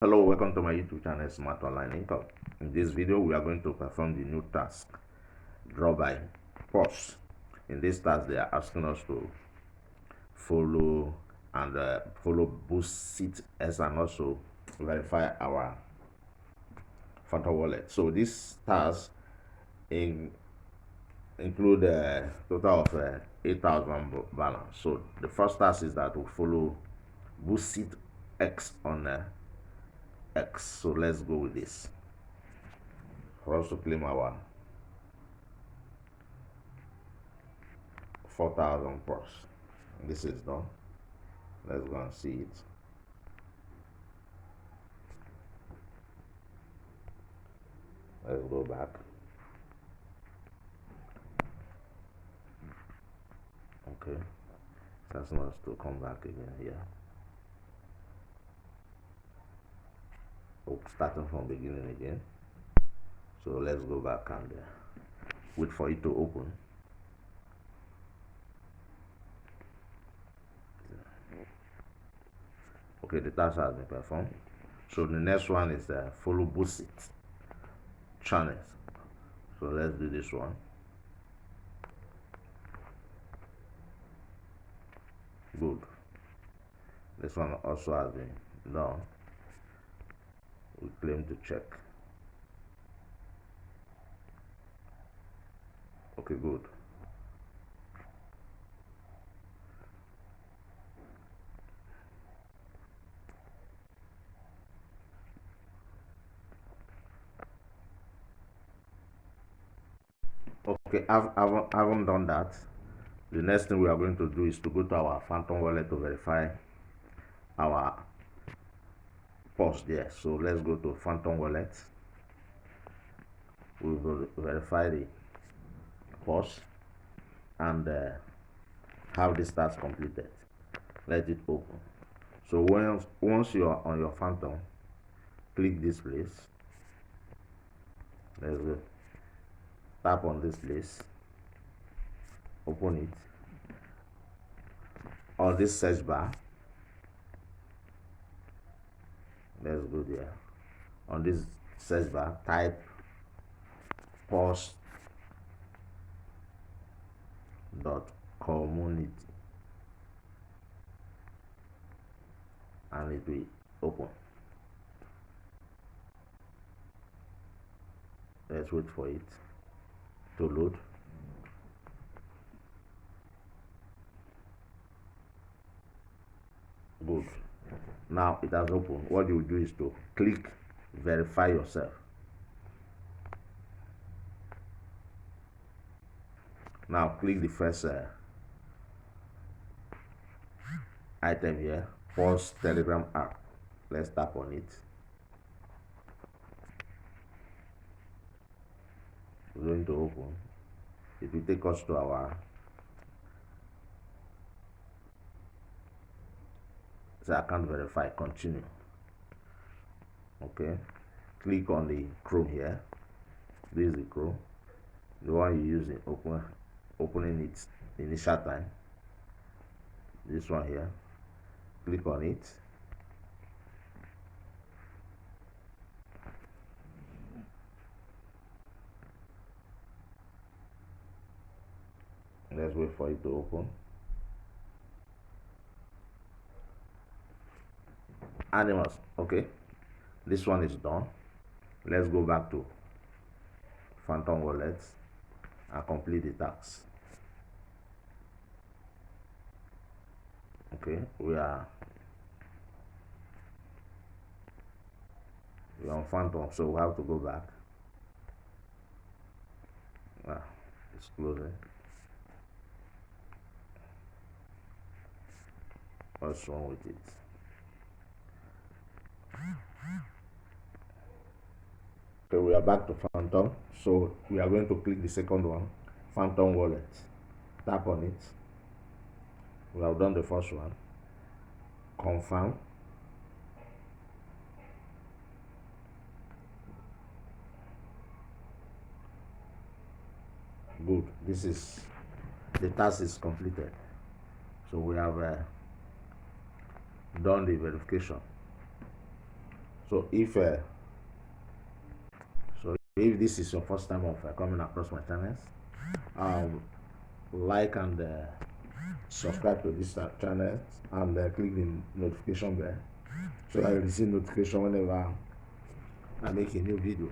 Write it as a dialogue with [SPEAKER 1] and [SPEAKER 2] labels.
[SPEAKER 1] Hello, welcome to my YouTube channel, Smart Online Income. In this video, we are going to perform the new task, draw by Paws. In this task, they are asking us to follow boost seat S and also verify our Phantom wallet. So this task include a total of 8,000 balance. So the first task is that we follow boost seat X on X. So let's go with this. For us to claim our 4,000 plus. This is done. Let's go and see it. Let's go back. Okay. That's not us to come back again here. Oh, starting from beginning again. So let's go back and wait for it to open. Okay, the task has been performed. So the next one is follow boost it channels. So let's do this one. Good. This one also has been done. We claim to check. Okay, good. Okay, I haven't done that. The next thing we are going to do is to go to our Phantom wallet to verify our Paws there. So let's go to Phantom wallet. We will verify the Paws and have this task completed. Let it open. So once you are on your Phantom, click this place. Let's go. Tap on this place. Open it. On this search bar, let's go there. On this search bar, type Paws .community and it will open. Let's wait for it to load. Good. Now it has opened. What you do is to click verify yourself. Now click the first item here, Paws Telegram app. Let's tap on it. It's going to open. It will take us to our account verify. Continue. Okay, click on the Chrome here. This is the Chrome, the one you use in opening its initial time. This one here, click on it. Let's wait for it to open. Animals. Okay, this one is done. Let's go back to Phantom wallet and complete the task. Okay, we are on Phantom, so we have to go back. It's closing. What's wrong with it? Okay, we are back to Phantom. So we are going to click the second one, Phantom wallet. Tap on it. We have done the first one. Confirm. Good. This is the task is completed. So we have done the verification. So if this is your first time of coming across my channels, um like and subscribe to this channel, and click the notification bell so that you receive notification whenever I make a new video.